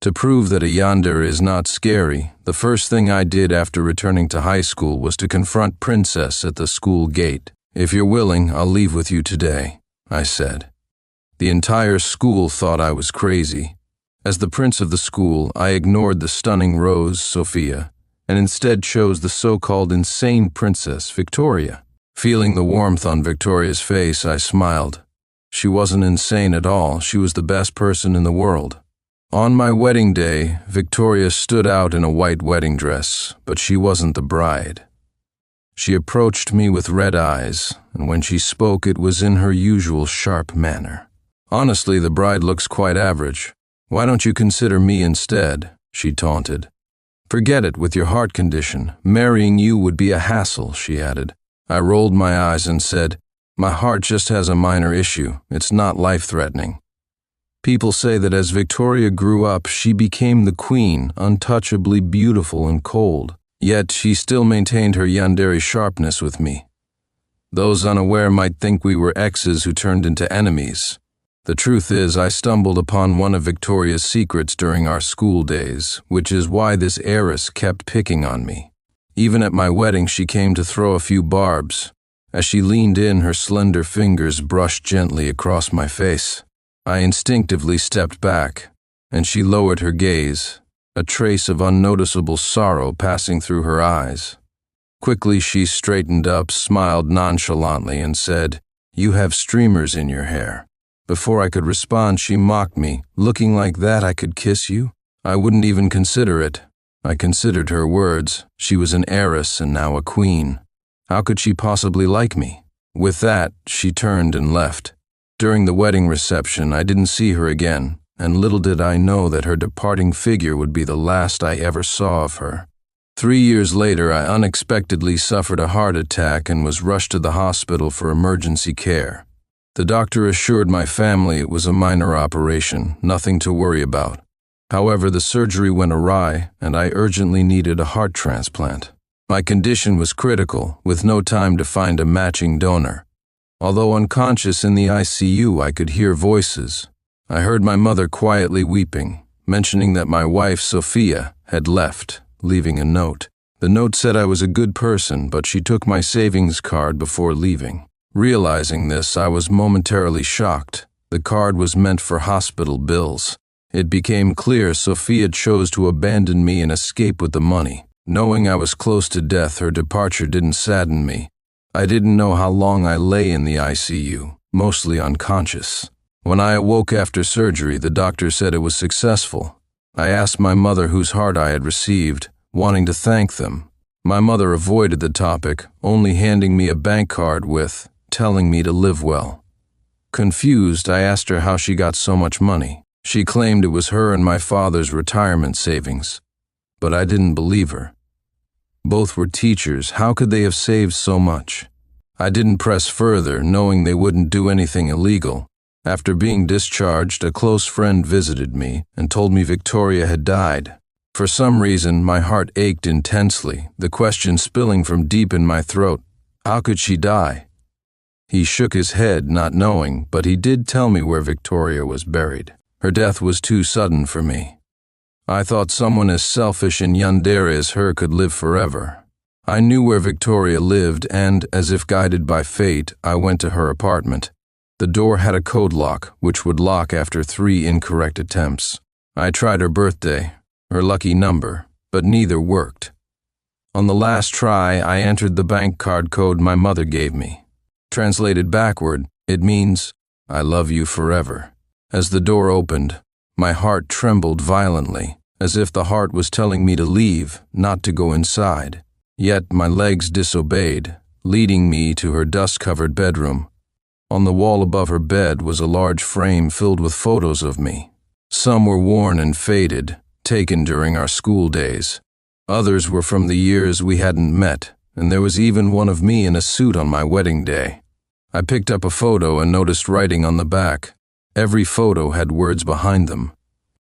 To prove that a yandere is not scary, the first thing I did after returning to high school was to confront Princess at the school gate. "If you're willing, I'll leave with you today," I said. The entire school thought I was crazy. As the prince of the school, I ignored the stunning Rose, Sophia, and instead chose the so-called insane princess, Victoria. Feeling the warmth on Victoria's face, I smiled. She wasn't insane at all. She was the best person in the world. On my wedding day, Victoria stood out in a white wedding dress, but she wasn't the bride. She approached me with red eyes, and when she spoke, it was in her usual sharp manner. "Honestly, the bride looks quite average. Why don't you consider me instead?" she taunted. "Forget it with your heart condition. Marrying you would be a hassle," she added. I rolled my eyes and said, "My heart just has a minor issue. It's not life-threatening." People say that as Victoria grew up, she became the queen, untouchably beautiful and cold. Yet she still maintained her yandere sharpness with me. Those unaware might think we were exes who turned into enemies. The truth is, I stumbled upon one of Victoria's secrets during our school days, which is why this heiress kept picking on me. Even at my wedding, she came to throw a few barbs. As she leaned in, her slender fingers brushed gently across my face. I instinctively stepped back, and she lowered her gaze, a trace of unnoticeable sorrow passing through her eyes. Quickly she straightened up, smiled nonchalantly, and said, "You have streamers in your hair." Before I could respond, she mocked me. "Looking like that, I could kiss you? I wouldn't even consider it." I considered her words. She was an heiress and now a queen. How could she possibly like me? With that, she turned and left. During the wedding reception, I didn't see her again, and little did I know that her departing figure would be the last I ever saw of her. 3 years later, I unexpectedly suffered a heart attack and was rushed to the hospital for emergency care. The doctor assured my family it was a minor operation, nothing to worry about. However, the surgery went awry, and I urgently needed a heart transplant. My condition was critical, with no time to find a matching donor. Although unconscious in the ICU, I could hear voices. I heard my mother quietly weeping, mentioning that my wife, Sophia, had left, leaving a note. The note said I was a good person, but she took my savings card before leaving. Realizing this, I was momentarily shocked. The card was meant for hospital bills. It became clear Sophia chose to abandon me and escape with the money. Knowing I was close to death, her departure didn't sadden me. I didn't know how long I lay in the ICU, mostly unconscious. When I awoke after surgery, the doctor said it was successful. I asked my mother whose heart I had received, wanting to thank them. My mother avoided the topic, only handing me a bank card with, telling me to live well. Confused, I asked her how she got so much money. She claimed it was her and my father's retirement savings, but I didn't believe her. Both were teachers. How could they have saved so much? I didn't press further, knowing they wouldn't do anything illegal. After being discharged, a close friend visited me and told me Victoria had died. For some reason, my heart ached intensely, the question spilling from deep in my throat. How could she die? He shook his head, not knowing, but he did tell me where Victoria was buried. Her death was too sudden for me. I thought someone as selfish and yandere as her could live forever. I knew where Victoria lived and, as if guided by fate, I went to her apartment. The door had a code lock, which would lock after 3 incorrect attempts. I tried her birthday, her lucky number, but neither worked. On the last try, I entered the bank card code my mother gave me. Translated backward, it means, "I love you forever." As the door opened, my heart trembled violently, as if the heart was telling me to leave, not to go inside. Yet my legs disobeyed, leading me to her dust-covered bedroom. On the wall above her bed was a large frame filled with photos of me. Some were worn and faded, taken during our school days. Others were from the years we hadn't met, and there was even one of me in a suit on my wedding day. I picked up a photo and noticed writing on the back. Every photo had words behind them.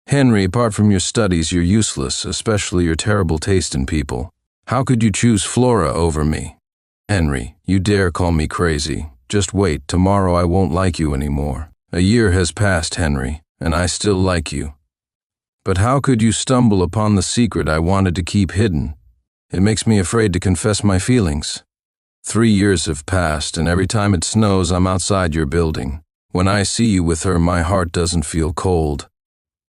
"Henry, apart from your studies, you're useless, especially your terrible taste in people. How could you choose Flora over me? Henry, you dare call me crazy. Just wait, tomorrow I won't like you anymore. A year has passed, Henry, and I still like you." But how could you stumble upon the secret I wanted to keep hidden? It makes me afraid to confess my feelings. 3 years have passed, and every time it snows, I'm outside your building. When I see you with her, my heart doesn't feel cold.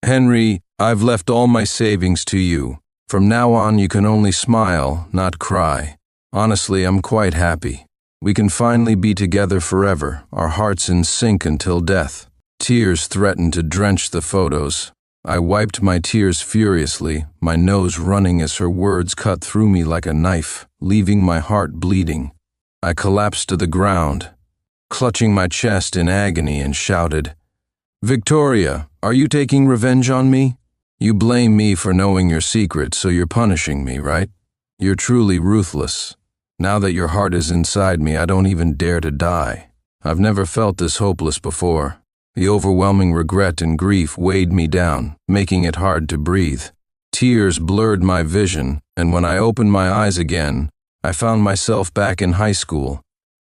Henry, I've left all my savings to you. From now on, you can only smile, not cry. Honestly, I'm quite happy. We can finally be together forever, our hearts in sync until death. Tears threatened to drench the photos. I wiped my tears furiously, my nose running as her words cut through me like a knife, leaving my heart bleeding. I collapsed to the ground, clutching my chest in agony, and shouted, "Victoria, are you taking revenge on me? You blame me for knowing your secret, so you're punishing me, right? You're truly ruthless. Now that your heart is inside me, I don't even dare to die. I've never felt this hopeless before. The overwhelming regret and grief weighed me down, making it hard to breathe. Tears blurred my vision, and when I opened my eyes again, I found myself back in high school.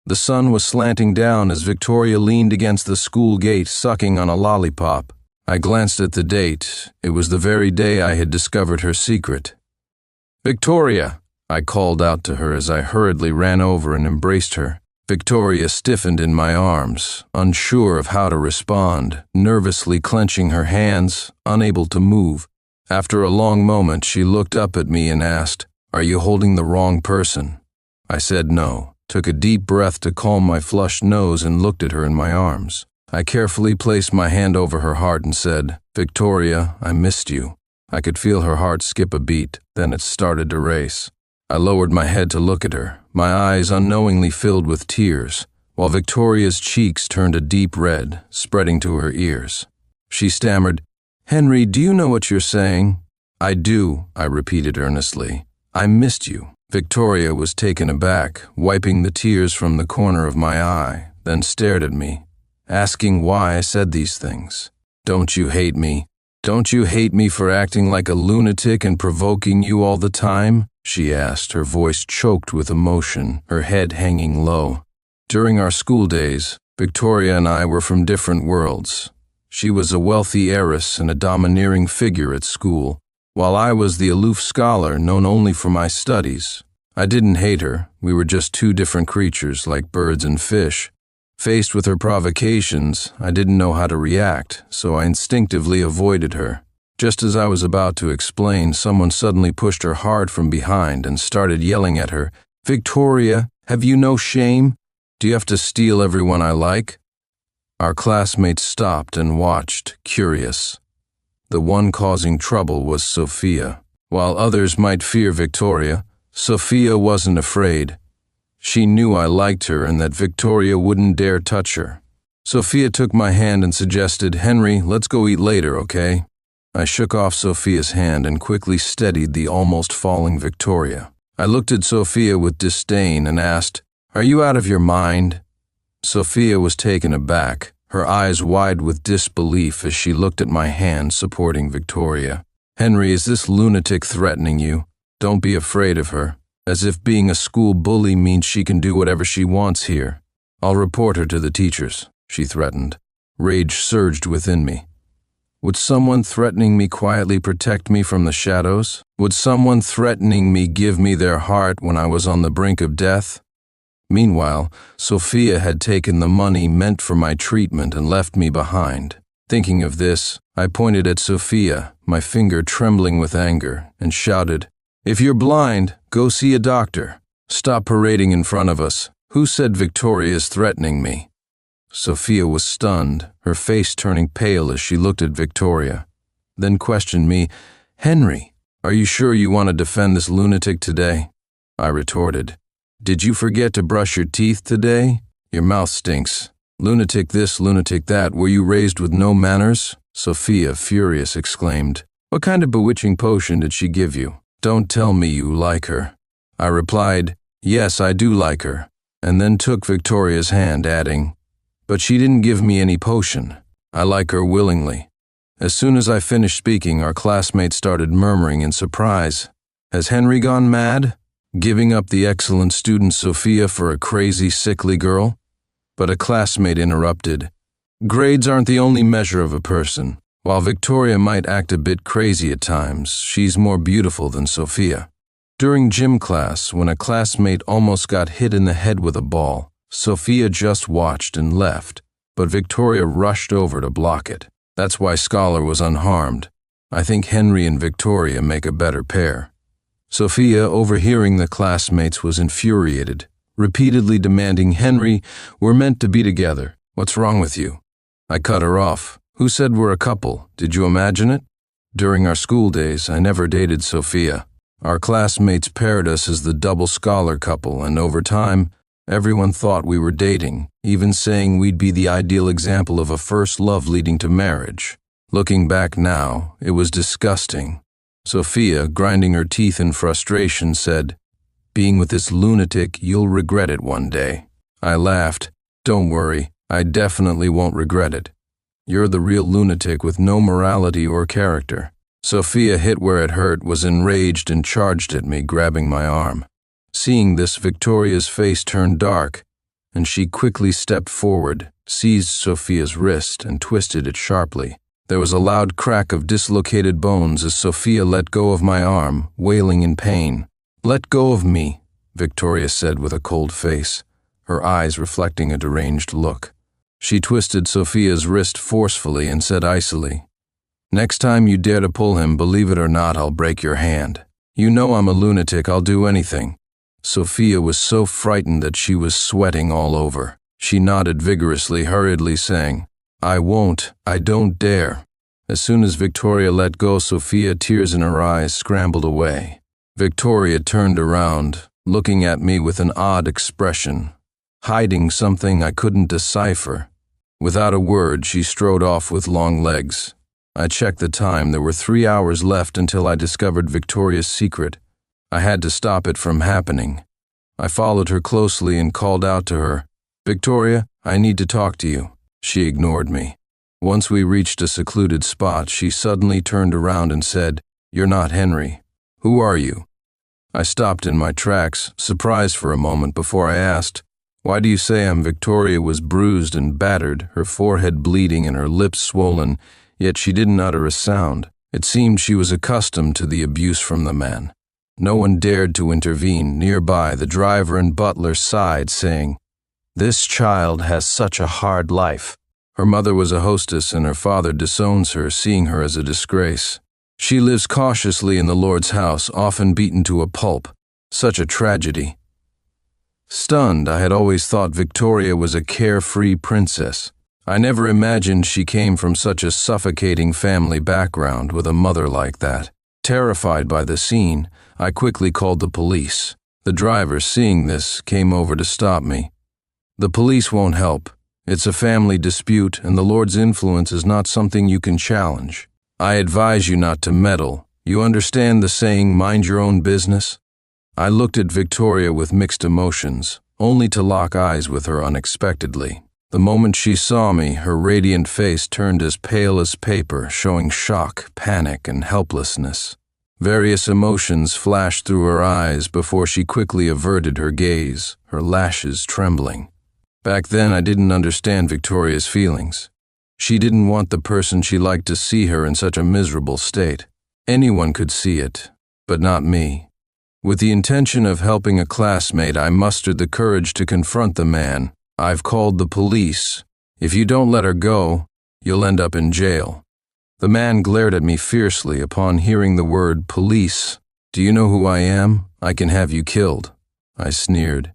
The sun was slanting down as Victoria leaned against the school gate, sucking on a lollipop. I glanced at the date. It was the very day I had discovered her secret. "Victoria!" I called out to her as I hurriedly ran over and embraced her. Victoria stiffened in my arms, unsure of how to respond, nervously clenching her hands, unable to move. After a long moment, she looked up at me and asked, "Are you holding the wrong person?" I said no, took a deep breath to calm my flushed nose, and looked at her in my arms. I carefully placed my hand over her heart and said, "Victoria, I missed you." I could feel her heart skip a beat, then it started to race. I lowered my head to look at her, my eyes unknowingly filled with tears, while Victoria's cheeks turned a deep red, spreading to her ears. She stammered, "Henry, do you know what you're saying?" "I do," I repeated earnestly. "I missed you." Victoria was taken aback, wiping the tears from the corner of my eye, then stared at me, asking why I said these things. "Don't you hate me? Don't you hate me for acting like a lunatic and provoking you all the time?" she asked, her voice choked with emotion, her head hanging low. During our school days, Victoria and I were from different worlds. She was a wealthy heiress and a domineering figure at school, while I was the aloof scholar known only for my studies. I didn't hate her. We were just two different creatures, like birds and fish. Faced with her provocations, I didn't know how to react, so I instinctively avoided her. Just as I was about to explain, someone suddenly pushed her hard from behind and started yelling at her, "Victoria, have you no shame? Do you have to steal everyone I like?" Our classmates stopped and watched, curious. The one causing trouble was Sophia. While others might fear Victoria, Sophia wasn't afraid. She knew I liked her and that Victoria wouldn't dare touch her. Sophia took my hand and suggested, "Henry, let's go eat later, okay?" I shook off Sophia's hand and quickly steadied the almost falling Victoria. I looked at Sophia with disdain and asked, "Are you out of your mind?" Sophia was taken aback, her eyes wide with disbelief as she looked at my hand supporting Victoria. "Henry, is this lunatic threatening you? Don't be afraid of her. As if being a school bully means she can do whatever she wants here. I'll report her to the teachers," she threatened. Rage surged within me. Would someone threatening me quietly protect me from the shadows? Would someone threatening me give me their heart when I was on the brink of death? Meanwhile, Sophia had taken the money meant for my treatment and left me behind. Thinking of this, I pointed at Sophia, my finger trembling with anger, and shouted, "If you're blind, go see a doctor. Stop parading in front of us. Who said Victoria is threatening me?" Sophia was stunned, her face turning pale as she looked at Victoria, then questioned me, "Henry, are you sure you want to defend this lunatic today?" I retorted, "Did you forget to brush your teeth today? Your mouth stinks. Lunatic this, lunatic that. Were you raised with no manners?" Sophia, furious, exclaimed, "What kind of bewitching potion did she give you? Don't tell me you like her." I replied, "Yes, I do like her," and then took Victoria's hand, adding, "But she didn't give me any potion. I like her willingly." As soon as I finished speaking, our classmates started murmuring in surprise. "Has Henry gone mad? Giving up the excellent student Sophia for a crazy, sickly girl?" But a classmate interrupted. "Grades aren't the only measure of a person. While Victoria might act a bit crazy at times, she's more beautiful than Sophia. During gym class, when a classmate almost got hit in the head with a ball, Sophia just watched and left, but Victoria rushed over to block it. That's why Scholar was unharmed. I think Henry and Victoria make a better pair. Sophia, overhearing the classmates, was infuriated, repeatedly demanding, "Henry, we're meant to be together. What's wrong with you?" I cut her off. "Who said we're a couple? Did you imagine it?" During our school days, I never dated Sophia. Our classmates paired us as the double scholar couple, and over time, everyone thought we were dating, even saying we'd be the ideal example of a first love leading to marriage. Looking back now, it was disgusting. Sophia, grinding her teeth in frustration, said, "Being with this lunatic, you'll regret it one day." I laughed. "Don't worry, I definitely won't regret it. You're the real lunatic with no morality or character." Sophia hit where it hurt, was enraged, and charged at me, grabbing my arm. Seeing this, Victoria's face turned dark, and she quickly stepped forward, seized Sophia's wrist, and twisted it sharply. There was a loud crack of dislocated bones as Sophia let go of my arm, wailing in pain. "Let go of me," Victoria said with a cold face, her eyes reflecting a deranged look. She twisted Sophia's wrist forcefully and said icily, "Next time you dare to pull him, believe it or not, I'll break your hand. You know I'm a lunatic, I'll do anything." Sophia was so frightened that she was sweating all over. She nodded vigorously, hurriedly saying, "I won't, I don't dare." As soon as Victoria let go, Sophia, tears in her eyes, scrambled away. Victoria turned around, looking at me with an odd expression, hiding something I couldn't decipher. Without a word, she strode off with long legs. I checked the time. There were 3 hours left until I discovered Victoria's secret. I had to stop it from happening. I followed her closely and called out to her, "Victoria, I need to talk to you." She ignored me. Once we reached a secluded spot, she suddenly turned around and said, "You're not Henry. Who are you?" I stopped in my tracks, surprised for a moment before I asked, "Why do you say I'm?" Victoria was bruised and battered, her forehead bleeding and her lips swollen, yet she didn't utter a sound. It seemed she was accustomed to the abuse from the man. No one dared to intervene. Nearby, the driver and butler sighed, saying, "This child has such a hard life. Her mother was a hostess and her father disowns her, seeing her as a disgrace. She lives cautiously in the Lord's house, often beaten to a pulp. Such a tragedy." Stunned, I had always thought Victoria was a carefree princess. I never imagined she came from such a suffocating family background with a mother like that. Terrified by the scene, I quickly called the police. The driver, seeing this, came over to stop me. "The police won't help. It's a family dispute, and the Lord's influence is not something you can challenge. I advise you not to meddle. You understand the saying, mind your own business?" I looked at Victoria with mixed emotions, only to lock eyes with her unexpectedly. The moment she saw me, her radiant face turned as pale as paper, showing shock, panic, and helplessness. Various emotions flashed through her eyes before she quickly averted her gaze, her lashes trembling. Back then, I didn't understand Victoria's feelings. She didn't want the person she liked to see her in such a miserable state. Anyone could see it, but not me. With the intention of helping a classmate, I mustered the courage to confront the man. "I've called the police. If you don't let her go, you'll end up in jail." The man glared at me fiercely upon hearing the word police. "Do you know who I am? I can have you killed." I sneered.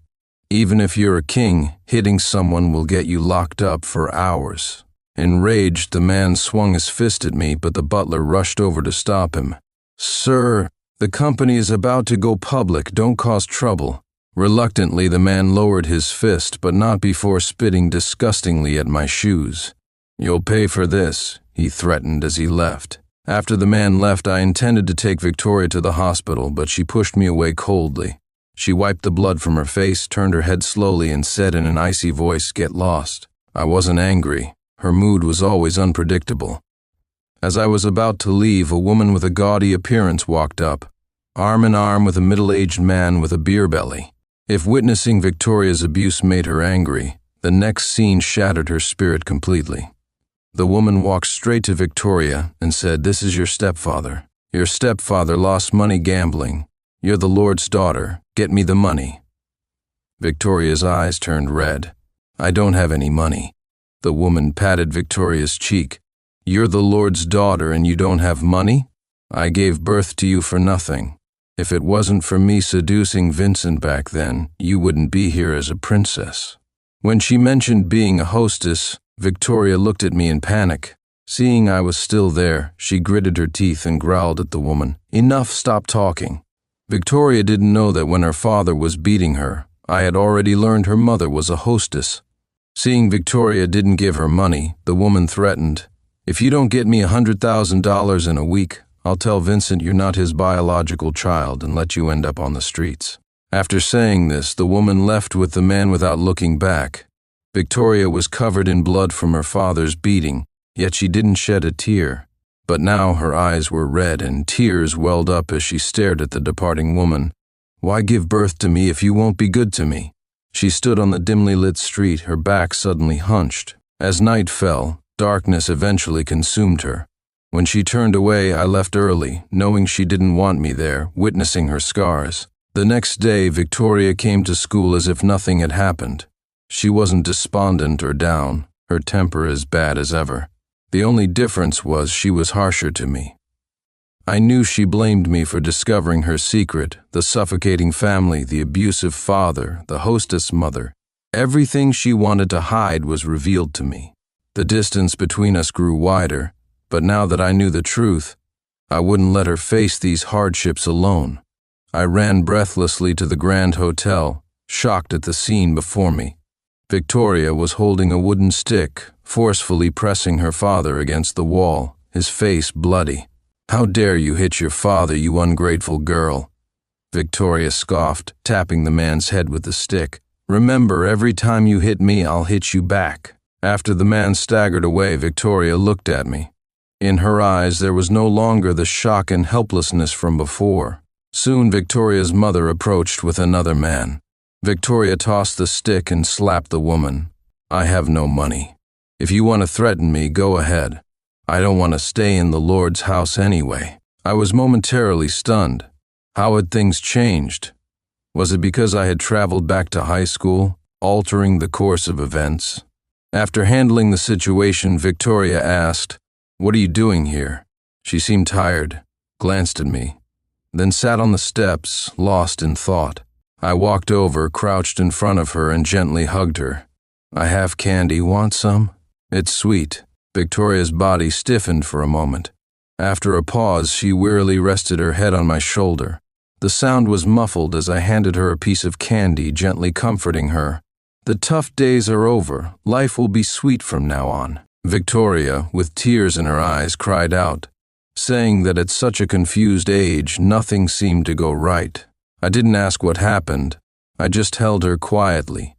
"Even if you're a king, hitting someone will get you locked up for hours." Enraged, the man swung his fist at me, but the butler rushed over to stop him. "Sir, the company is about to go public. Don't cause trouble." Reluctantly, the man lowered his fist, but not before spitting disgustingly at my shoes. "You'll pay for this," he threatened as he left. After the man left, I intended to take Victoria to the hospital, but she pushed me away coldly. She wiped the blood from her face, turned her head slowly, and said in an icy voice, "Get lost." I wasn't angry. Her mood was always unpredictable. As I was about to leave, a woman with a gaudy appearance walked up, arm in arm with a middle-aged man with a beer belly. If witnessing Victoria's abuse made her angry, the next scene shattered her spirit completely. The woman walked straight to Victoria and said, "This is your stepfather. Your stepfather lost money gambling. You're the Lord's daughter. Get me the money." Victoria's eyes turned red. "I don't have any money." The woman patted Victoria's cheek. "You're the Lord's daughter and you don't have money? I gave birth to you for nothing. If it wasn't for me seducing Vincent back then, you wouldn't be here as a princess." When she mentioned being a hostess, Victoria looked at me in panic. Seeing I was still there, she gritted her teeth and growled at the woman, "Enough, stop talking." Victoria didn't know that when her father was beating her, I had already learned her mother was a hostess. Seeing Victoria didn't give her money, the woman threatened, "If you don't get me $100,000 in a week, I'll tell Vincent you're not his biological child and let you end up on the streets." After saying this, the woman left with the man without looking back. Victoria was covered in blood from her father's beating, yet she didn't shed a tear. But now her eyes were red and tears welled up as she stared at the departing woman. "Why give birth to me if you won't be good to me?" She stood on the dimly lit street, her back suddenly hunched. As night fell, darkness eventually consumed her. When she turned away, I left early, knowing she didn't want me there, witnessing her scars. The next day, Victoria came to school as if nothing had happened. She wasn't despondent or down, her temper as bad as ever. The only difference was she was harsher to me. I knew she blamed me for discovering her secret, the suffocating family, the abusive father, the hostess mother. Everything she wanted to hide was revealed to me. The distance between us grew wider, but now that I knew the truth, I wouldn't let her face these hardships alone. I ran breathlessly to the Grand Hotel, shocked at the scene before me. Victoria was holding a wooden stick, forcefully pressing her father against the wall, his face bloody. "How dare you hit your father, you ungrateful girl?" Victoria scoffed, tapping the man's head with the stick. "Remember, every time you hit me, I'll hit you back." After the man staggered away, Victoria looked at me. In her eyes, there was no longer the shock and helplessness from before. Soon, Victoria's mother approached with another man. Victoria tossed the stick and slapped the woman. "I have no money. If you want to threaten me, go ahead. I don't want to stay in the Lord's house anyway." I was momentarily stunned. How had things changed? Was it because I had traveled back to high school, altering the course of events? After handling the situation, Victoria asked, "What are you doing here?" She seemed tired, glanced at me, then sat on the steps, lost in thought. I walked over, crouched in front of her, and gently hugged her. "I have candy. Want some?" "It's sweet." Victoria's body stiffened for a moment. After a pause, she wearily rested her head on my shoulder. The sound was muffled as I handed her a piece of candy, gently comforting her. "The tough days are over. Life will be sweet from now on." Victoria, with tears in her eyes, cried out, saying that at such a confused age, nothing seemed to go right. I didn't ask what happened. I just held her quietly.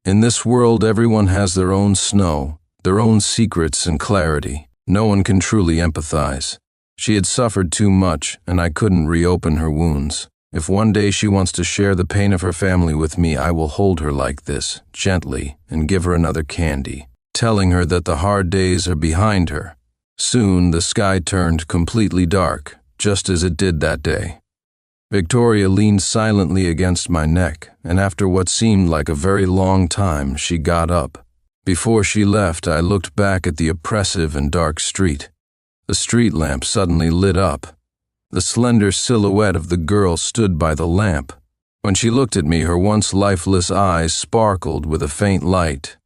In this world, everyone has their own snow, their own secrets and clarity. No one can truly empathize. She had suffered too much, and I couldn't reopen her wounds. If one day she wants to share the pain of her family with me, I will hold her like this, gently, and give her another candy, telling her that the hard days are behind her. Soon, the sky turned completely dark, just as it did that day. Victoria leaned silently against my neck, and after what seemed like a very long time, she got up. Before she left, I looked back at the oppressive and dark street. The street lamp suddenly lit up. The slender silhouette of the girl stood by the lamp. When she looked at me, her once lifeless eyes sparkled with a faint light.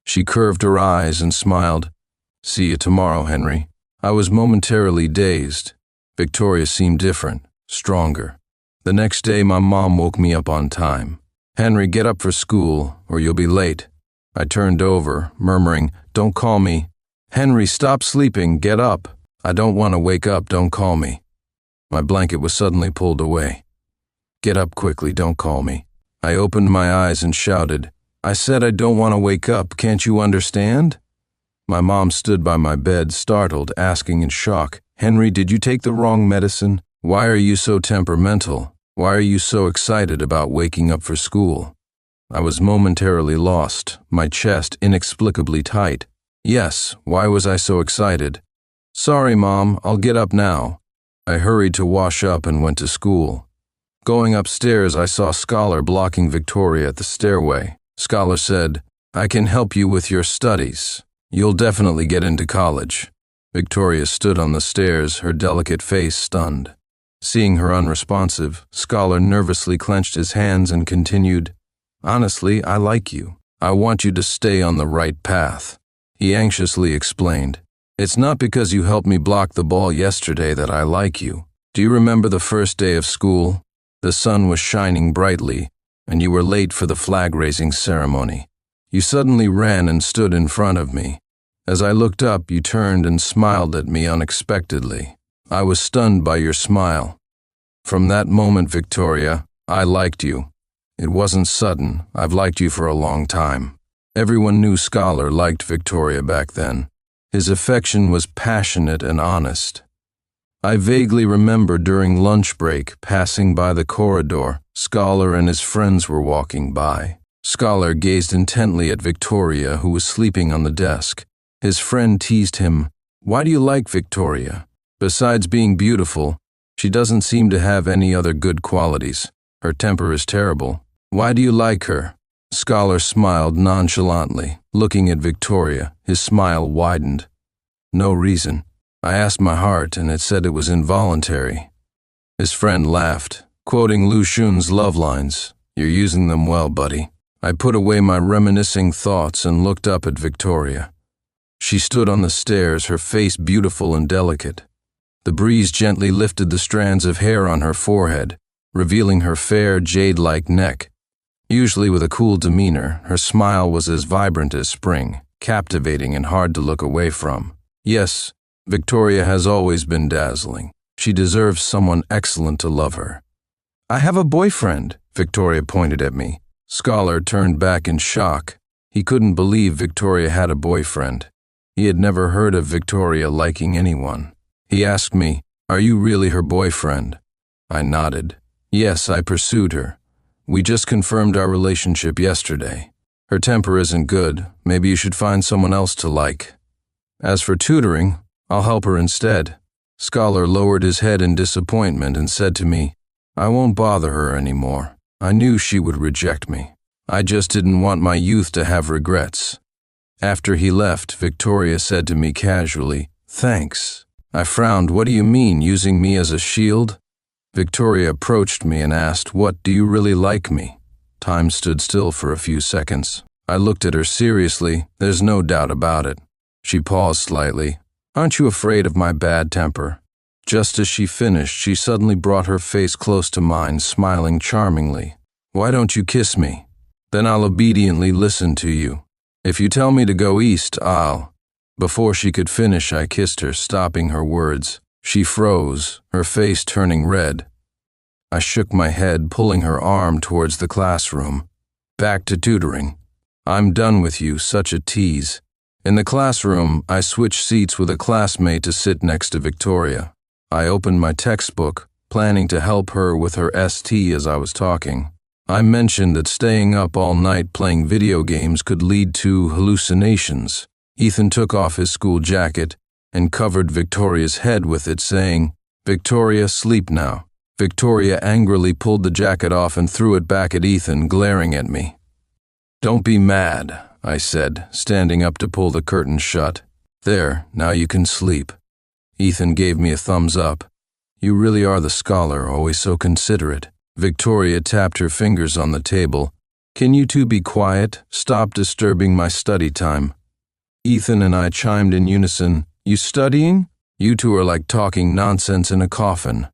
She curved her eyes and smiled. "See you tomorrow, Henry." I was momentarily dazed. Victoria seemed different, stronger. The next day, my mom woke me up on time. "Henry, get up for school, or you'll be late." I turned over, murmuring, "Don't call me." "Henry, stop sleeping, get up." "I don't want to wake up, don't call me." My blanket was suddenly pulled away. "Get up quickly, don't call me." I opened my eyes and shouted, "I said I don't want to wake up, can't you understand?" My mom stood by my bed, startled, asking in shock, "Henry, did you take the wrong medicine? Why are you so temperamental? Why are you so excited about waking up for school?" I was momentarily lost, my chest inexplicably tight. Yes, why was I so excited? Sorry, Mom, I'll get up now. I hurried to wash up and went to school. Going upstairs, I saw Scholar blocking Victoria at the stairway. Scholar said, "I can help you with your studies. You'll definitely get into college." Victoria stood on the stairs, her delicate face stunned. Seeing her unresponsive, Scholar nervously clenched his hands and continued, "Honestly, I like you. I want you to stay on the right path." He anxiously explained, "It's not because you helped me block the ball yesterday that I like you. Do you remember the first day of school? The sun was shining brightly, and you were late for the flag-raising ceremony. You suddenly ran and stood in front of me. As I looked up, you turned and smiled at me unexpectedly. I was stunned by your smile. From that moment, Victoria, I liked you. It wasn't sudden. I've liked you for a long time." Everyone knew Scholar liked Victoria back then. His affection was passionate and honest. I vaguely remember during lunch break, passing by the corridor, Scholar and his friends were walking by. Scholar gazed intently at Victoria, who was sleeping on the desk. His friend teased him, "Why do you like Victoria? Besides being beautiful, she doesn't seem to have any other good qualities. Her temper is terrible. Why do you like her?" Scholar smiled nonchalantly, looking at Victoria. His smile widened. "No reason. I asked my heart, and it said it was involuntary." His friend laughed, quoting Lu Xun's love lines. "You're using them well, buddy." I put away my reminiscing thoughts and looked up at Victoria. She stood on the stairs, her face beautiful and delicate. The breeze gently lifted the strands of hair on her forehead, revealing her fair, jade-like neck. Usually with a cool demeanor, her smile was as vibrant as spring, captivating and hard to look away from. Yes, Victoria has always been dazzling. She deserves someone excellent to love her. "I have a boyfriend," Victoria pointed at me. Scholar turned back in shock. He couldn't believe Victoria had a boyfriend. He had never heard of Victoria liking anyone. He asked me, "Are you really her boyfriend?" I nodded. "Yes, I pursued her. We just confirmed our relationship yesterday. Her temper isn't good. Maybe you should find someone else to like. As for tutoring, I'll help her instead." Scholar lowered his head in disappointment and said to me, "I won't bother her anymore. I knew she would reject me. I just didn't want my youth to have regrets." After he left, Victoria said to me casually, "Thanks." I frowned. "What do you mean, using me as a shield?" Victoria approached me and asked, "What, do you really like me?" Time stood still for a few seconds. I looked at her seriously. "There's no doubt about it." She paused slightly. "Aren't you afraid of my bad temper?" Just as she finished, she suddenly brought her face close to mine, smiling charmingly. "Why don't you kiss me? Then I'll obediently listen to you. If you tell me to go east, I'll—" Before she could finish, I kissed her, stopping her words. She froze, her face turning red. I shook my head, pulling her arm towards the classroom. "Back to tutoring. I'm done with you, such a tease." In the classroom, I switched seats with a classmate to sit next to Victoria. I opened my textbook, planning to help her with her ST as I was talking. I mentioned that staying up all night playing video games could lead to hallucinations. Ethan took off his school jacket and covered Victoria's head with it, saying, "Victoria, sleep now." Victoria angrily pulled the jacket off and threw it back at Ethan, glaring at me. "Don't be mad," I said, standing up to pull the curtain shut. "There, now you can sleep." Ethan gave me a thumbs up. "You really are the scholar, always so considerate." Victoria tapped her fingers on the table. "Can you two be quiet? Stop disturbing my study time." Ethan and I chimed in unison. "You studying? You two are like talking nonsense in a coffin."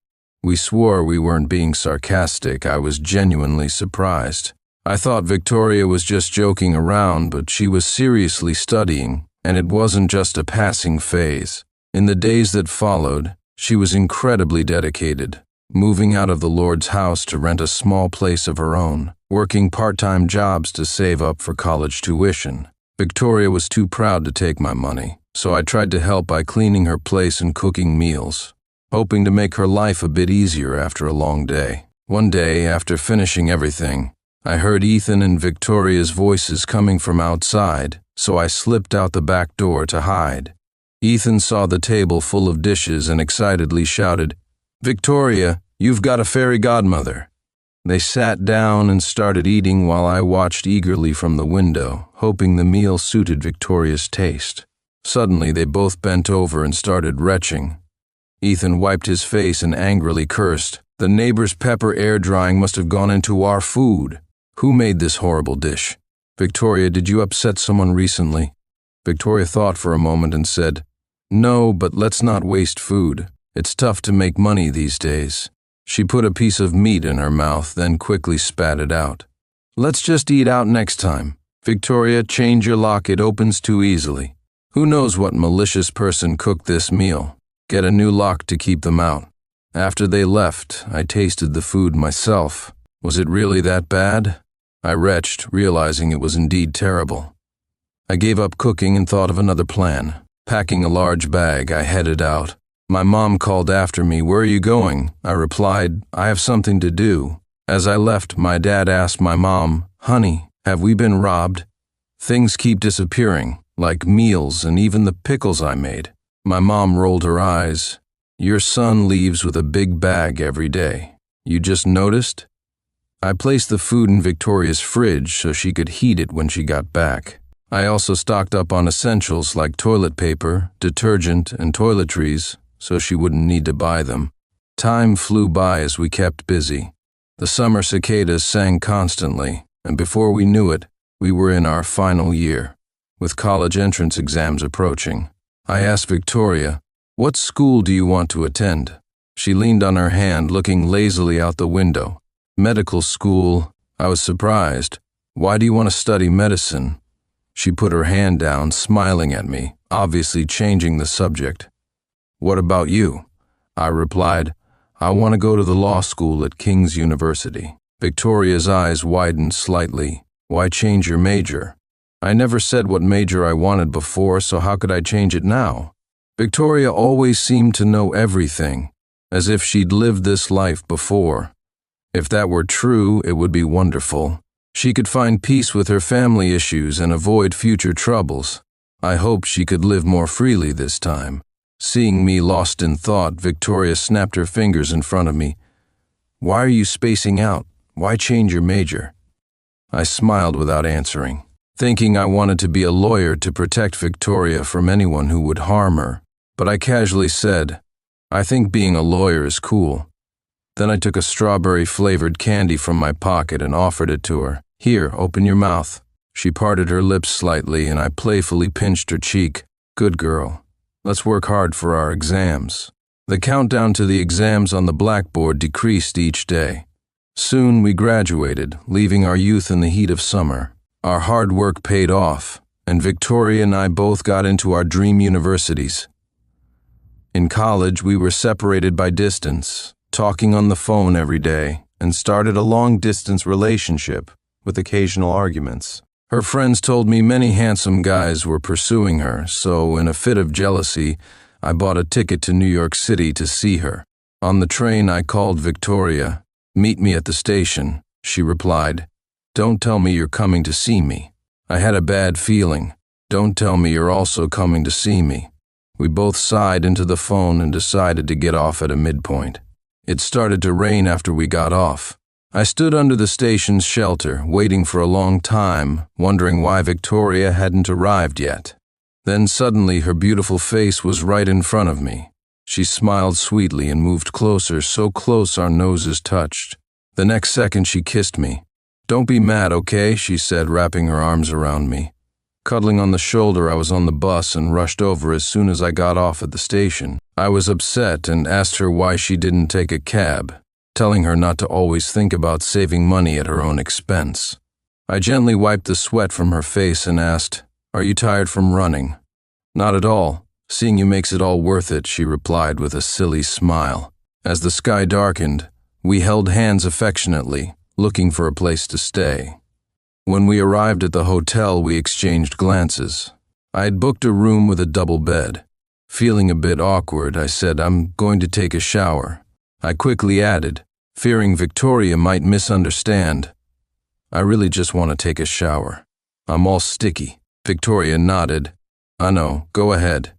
We swore we weren't being sarcastic. I was genuinely surprised. I thought Victoria was just joking around, but she was seriously studying, and it wasn't just a passing phase. In the days that followed, she was incredibly dedicated, moving out of the Lord's house to rent a small place of her own, working part-time jobs to save up for college tuition. Victoria was too proud to take my money, so I tried to help by cleaning her place and cooking meals, hoping to make her life a bit easier after a long day. One day, after finishing everything, I heard Ethan and Victoria's voices coming from outside, so I slipped out the back door to hide. Ethan saw the table full of dishes and excitedly shouted, "Victoria, you've got a fairy godmother." They sat down and started eating while I watched eagerly from the window, hoping the meal suited Victoria's taste. Suddenly, they both bent over and started retching. Ethan wiped his face and angrily cursed. "The neighbor's pepper air drying must have gone into our food. Who made this horrible dish? Victoria, did you upset someone recently?" Victoria thought for a moment and said, "No, but let's not waste food. It's tough to make money these days." She put a piece of meat in her mouth, then quickly spat it out. "Let's just eat out next time. Victoria, change your lock, it opens too easily. Who knows what malicious person cooked this meal? Get a new lock to keep them out." After they left, I tasted the food myself. Was it really that bad? I retched, realizing it was indeed terrible. I gave up cooking and thought of another plan. Packing a large bag, I headed out. My mom called after me. "Where are you going?" I replied, "I have something to do." As I left, my dad asked my mom, "Honey, have we been robbed? Things keep disappearing, like meals and even the pickles I made." My mom rolled her eyes. "Your son leaves with a big bag every day. You just noticed?" I placed the food in Victoria's fridge so she could heat it when she got back. I also stocked up on essentials like toilet paper, detergent, and toiletries, so she wouldn't need to buy them. Time flew by as we kept busy. The summer cicadas sang constantly, and before we knew it, we were in our final year, with college entrance exams approaching. I asked Victoria, "What school do you want to attend?" She leaned on her hand, looking lazily out the window. "Medical school." I was surprised. "Why do you want to study medicine?" She put her hand down, smiling at me, obviously changing the subject. "What about you?" I replied, "I want to go to the law school at King's University." Victoria's eyes widened slightly. "Why change your major?" I never said what major I wanted before, so how could I change it now? Victoria always seemed to know everything, as if she'd lived this life before. If that were true, it would be wonderful. She could find peace with her family issues and avoid future troubles. I hoped she could live more freely this time. Seeing me lost in thought, Victoria snapped her fingers in front of me. "Why are you spacing out? Why change your major?" I smiled without answering, thinking I wanted to be a lawyer to protect Victoria from anyone who would harm her. But I casually said, "I think being a lawyer is cool." Then I took a strawberry-flavored candy from my pocket and offered it to her. "Here, open your mouth." She parted her lips slightly, and I playfully pinched her cheek. "Good girl. Let's work hard for our exams." The countdown to the exams on the blackboard decreased each day. Soon we graduated, leaving our youth in the heat of summer. Our hard work paid off, and Victoria and I both got into our dream universities. In college, we were separated by distance, talking on the phone every day, and started a long-distance relationship with occasional arguments. Her friends told me many handsome guys were pursuing her, so in a fit of jealousy, I bought a ticket to New York City to see her. On the train, I called Victoria. "Meet me at the station," she replied. "Don't tell me you're coming to see me." I had a bad feeling. "Don't tell me you're also coming to see me." We both sighed into the phone and decided to get off at a midpoint. It started to rain after we got off. I stood under the station's shelter, waiting for a long time, wondering why Victoria hadn't arrived yet. Then suddenly her beautiful face was right in front of me. She smiled sweetly and moved closer, so close our noses touched. The next second she kissed me. "Don't be mad, okay?" she said, wrapping her arms around me. Cuddling on the shoulder, I was on the bus and rushed over as soon as I got off at the station. I was upset and asked her why she didn't take a cab, telling her not to always think about saving money at her own expense. I gently wiped the sweat from her face and asked, "Are you tired from running?" "Not at all. Seeing you makes it all worth it," she replied with a silly smile. As the sky darkened, we held hands affectionately, looking for a place to stay. When we arrived at the hotel, we exchanged glances. I had booked a room with a double bed. Feeling a bit awkward, I said, "I'm going to take a shower." I quickly added, fearing Victoria might misunderstand, "I really just want to take a shower. I'm all sticky." Victoria nodded. I know, go ahead.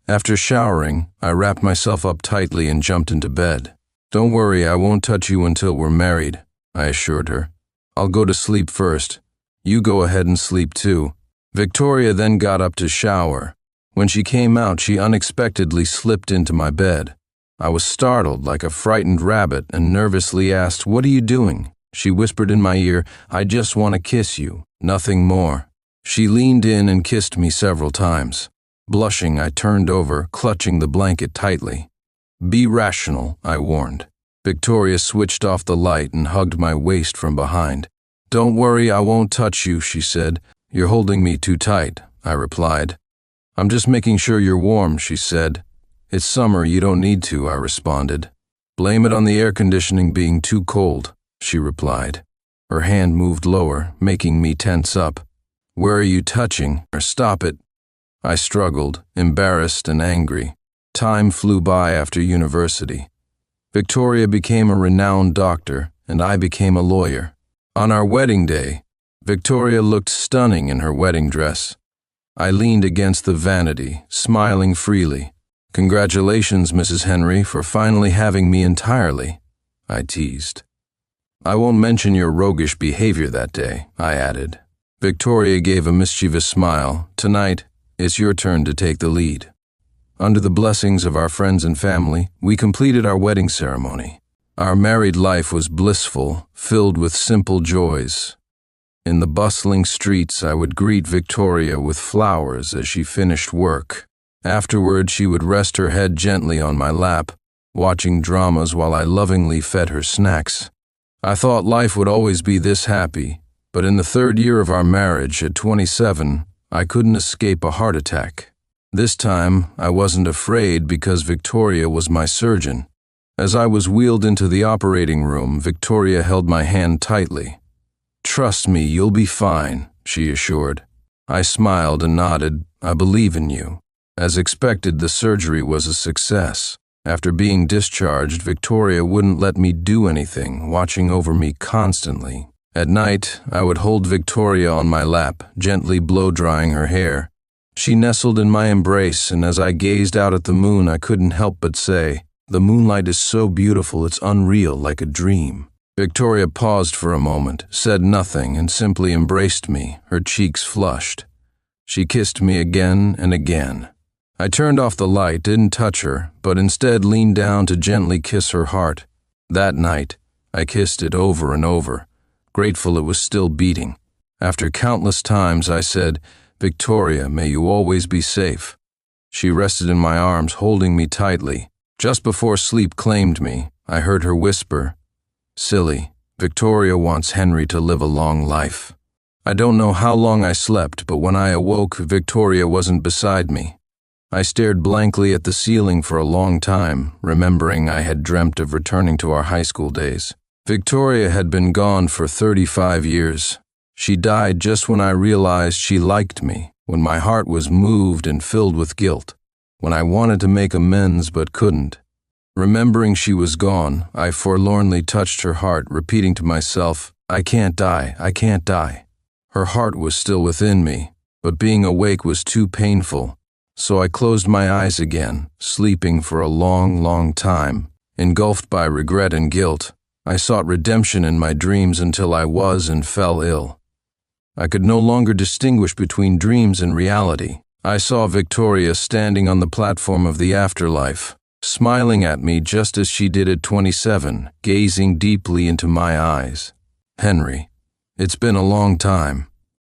After showering, I wrapped myself up tightly and jumped into bed. Don't worry, I won't touch you until we're married, I assured her. I'll go to sleep first. You go ahead and sleep too. Victoria then got up to shower. When she came out, she unexpectedly slipped into my bed. I was startled like a frightened rabbit and nervously asked, "What are you doing?" She whispered in my ear, "I just want to kiss you, nothing more." She leaned in and kissed me several times. Blushing, I turned over, clutching the blanket tightly. Be rational, I warned. Victoria switched off the light and hugged my waist from behind. Don't worry, I won't touch you, she said. You're holding me too tight, I replied. I'm just making sure you're warm, she said. It's summer, you don't need to, I responded. Blame it on the air conditioning being too cold, she replied. Her hand moved lower, making me tense up. Where are you touching? Or stop it. I struggled, embarrassed and angry. Time flew by after university. Victoria became a renowned doctor, and I became a lawyer. On our wedding day, Victoria looked stunning in her wedding dress. I leaned against the vanity, smiling freely. Congratulations, Mrs. Henry, for finally having me entirely, I teased. I won't mention your roguish behavior that day, I added. Victoria gave a mischievous smile. Tonight, it's your turn to take the lead. Under the blessings of our friends and family, we completed our wedding ceremony. Our married life was blissful, filled with simple joys. In the bustling streets, I would greet Victoria with flowers as she finished work. Afterward, she would rest her head gently on my lap, watching dramas while I lovingly fed her snacks. I thought life would always be this happy, but in the third year of our marriage, at 27, I couldn't escape a heart attack. This time, I wasn't afraid because Victoria was my surgeon. As I was wheeled into the operating room, Victoria held my hand tightly. Trust me, you'll be fine, she assured. I smiled and nodded. I believe in you. As expected, the surgery was a success. After being discharged, Victoria wouldn't let me do anything, watching over me constantly. At night, I would hold Victoria on my lap, gently blow-drying her hair. She nestled in my embrace, and as I gazed out at the moon, I couldn't help but say, "The moonlight is so beautiful, it's unreal, like a dream." Victoria paused for a moment, said nothing, and simply embraced me, her cheeks flushed. She kissed me again and again. I turned off the light, didn't touch her, but instead leaned down to gently kiss her heart. That night, I kissed it over and over, grateful it was still beating. After countless times, I said, Victoria, may you always be safe. She rested in my arms, holding me tightly. Just before sleep claimed me, I heard her whisper, Silly, Victoria wants Henry to live a long life. I don't know how long I slept, but when I awoke, Victoria wasn't beside me. I stared blankly at the ceiling for a long time, remembering I had dreamt of returning to our high school days. Victoria had been gone for 35 years. She died just when I realized she liked me, when my heart was moved and filled with guilt, when I wanted to make amends but couldn't. Remembering she was gone, I forlornly touched her heart, repeating to myself, I can't die, I can't die. Her heart was still within me, but being awake was too painful, so I closed my eyes again, sleeping for a long, long time. Engulfed by regret and guilt, I sought redemption in my dreams until I was and fell ill. I could no longer distinguish between dreams and reality. I saw Victoria standing on the platform of the afterlife, smiling at me just as she did at 27, gazing deeply into my eyes. Henry, it's been a long time.